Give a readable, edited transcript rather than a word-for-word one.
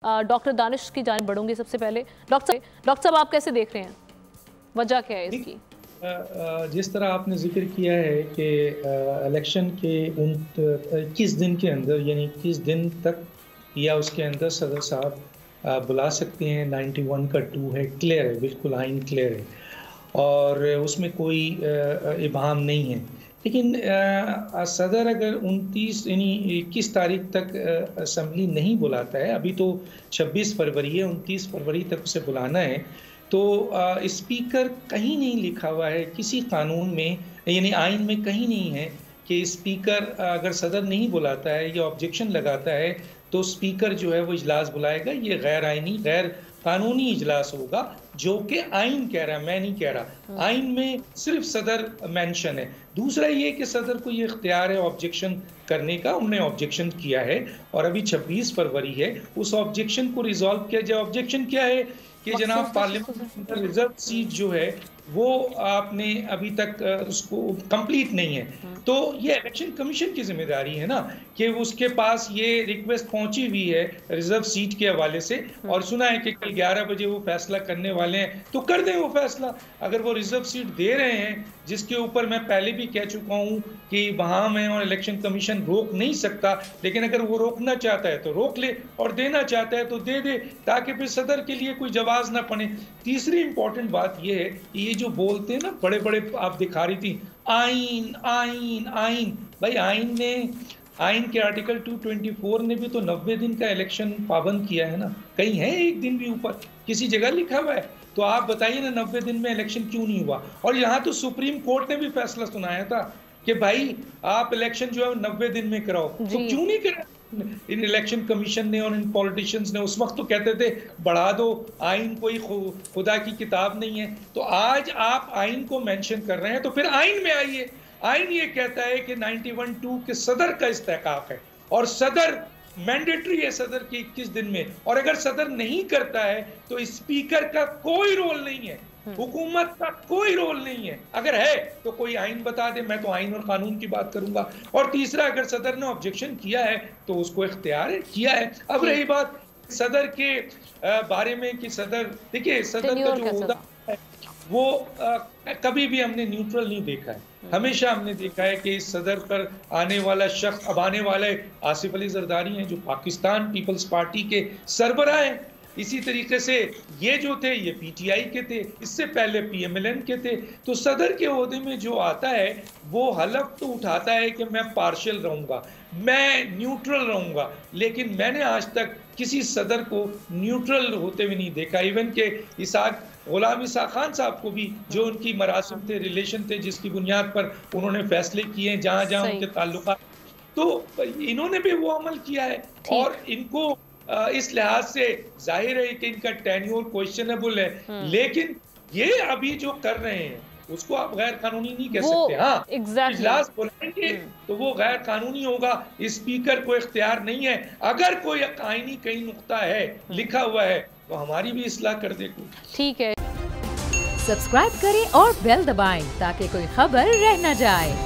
Doctor Danish की जानिब बढ़ूंगी। सबसे पहले डॉक्टर साहब आप कैसे देख रहे हैं, वजह क्या है इसकी? जिस तरह आपने जिक्र किया है कि इलेक्शन के 21 दिन के अंदर, यानी 21 दिन तक या उसके अंदर सदर साहब बुला सकते हैं। 91 का 2 है, क्लियर है, बिल्कुल आइन क्लियर है और उसमें कोई इबाहम नहीं है। लेकिन सदर अगर 29 यानी 21 तारीख तक असम्बली नहीं बुलाता है, अभी तो 26 फरवरी है, 29 फरवरी तक उसे बुलाना है, तो स्पीकर कहीं नहीं लिखा हुआ है किसी कानून में, यानी आइन में कहीं नहीं है कि स्पीकर अगर सदर नहीं बुलाता है या ऑब्जेक्शन लगाता है तो स्पीकर जो है वो इजलास बुलाएगा। ये गैर आइनी, गैर कानूनी इजलास होगा, जो कि आइन कह रहा है, मैं नहीं कह रहा। आइन में सिर्फ सदर मेंशन है। दूसरा ये कि सदर को ये इख्तियार है ऑब्जेक्शन करने का, उन्होंने ऑब्जेक्शन किया है और अभी 26 फरवरी है, उस ऑब्जेक्शन को रिजॉल्व किया जाए। ऑब्जेक्शन क्या है कि जनाब पार्लियामेंट रिजर्व सीट जो है वो आपने अभी तक उसको कंप्लीट नहीं है, तो ये इलेक्शन कमीशन की जिम्मेदारी है ना कि उसके पास ये रिक्वेस्ट पहुंची हुई है रिजर्व सीट के हवाले से और सुना है कि कल 11 बजे वो फैसला करने वाले हैं, तो कर दें वो फैसला। अगर वो रिजर्व सीट दे रहे हैं, जिसके ऊपर मैं पहले भी कह चुका हूं कि वहां मैं और इलेक्शन कमीशन रोक नहीं सकता, लेकिन अगर वो रोकना चाहता है तो रोक ले और देना चाहता है तो दे दे, ताकि फिर सदर के लिए कोई जवाब ना पड़े। तीसरी इंपॉर्टेंट बात ये है, ये जो बोलते हैं ना बड़े बड़े, आप दिखा रही थी आइन आइन आइन, भाई आइन के आर्टिकल 224 ने भी तो 90 दिन का इलेक्शन पाबंद किया है ना, कहीं है एक दिन भी ऊपर किसी जगह लिखा हुआ है? तो आप बताइए ना 90 दिन में इलेक्शन क्यों नहीं हुआ? और यहाँ तो सुप्रीम कोर्ट ने भी फैसला सुनाया था कि भाई आप इलेक्शन जो है 90 दिन में कराओ, तो क्यों नहीं करा इन इलेक्शन कमीशन ने और इन पॉलिटिशियंस ने? उस वक्त तो कहते थे बढ़ा दो, आइन कोई खुदा की किताब नहीं है। तो आज आप आइन को मेंशन कर रहे हैं, तो फिर आइन में आइए। आइन ये कहता है कि 91(2) के सदर का इस्तेहकाक है और सदर मैंडेटरी है सदर के 21 दिन में, और अगर सदर नहीं करता है तो स्पीकर का कोई रोल नहीं है, हुकूमत का कोई रोल नहीं है। अगर है तो कोई आइन बता दे, मैं तो आइन और कानून की बात करूंगा। और तीसरा, अगर सदर ने ऑब्जेक्शन किया है तो उसको इख्तियार है, किया है। अब रही बात सदर के बारे में कि सदर, देखिए सदर का जो होता है वो कभी भी हमने न्यूट्रल नहीं देखा है। हमेशा हमने देखा है कि इस सदर पर आने वाला शख्स, अब आने वाले आसिफ अली जरदारी हैं जो पाकिस्तान पीपल्स पार्टी के सरबराह हैं। इसी तरीके से ये जो थे ये पीटीआई के थे, इससे पहले पीएमएलएन के थे। तो सदर के ओहदे में जो आता है वो हलफ तो उठाता है कि मैं पार्शियल रहूंगा, मैं न्यूट्रल रहूंगा, लेकिन मैंने आज तक किसी सदर को न्यूट्रल होते हुए नहीं देखा। इवन के गुलाम इसाक खान साहब को भी जो उनकी मरासिम थे, रिलेशन थे, जिसकी बुनियाद पर उन्होंने फैसले किए हैं जहां जहां उनके ताल्लुकात, तो इन्होंने भी वो अमल किया है। और इनको इस लिहाज से जाहिर है कि इनका टेन्योर क्वेश्चनेबल है, लेकिन ये अभी जो कर रहे हैं उसको आप गैर कानूनी नहीं कह सकते। हाँ, इजलास बुलाएंगे तो वो गैर कानूनी होगा, स्पीकर को इख्तियार नहीं है। अगर कोई आईनी कहीं नुक्ता है लिखा हुआ है तो हमारी भी इस्लाह कर दे। ठीक है, सब्सक्राइब करें और बेल दबाएं ताकि कोई खबर रह न जाए।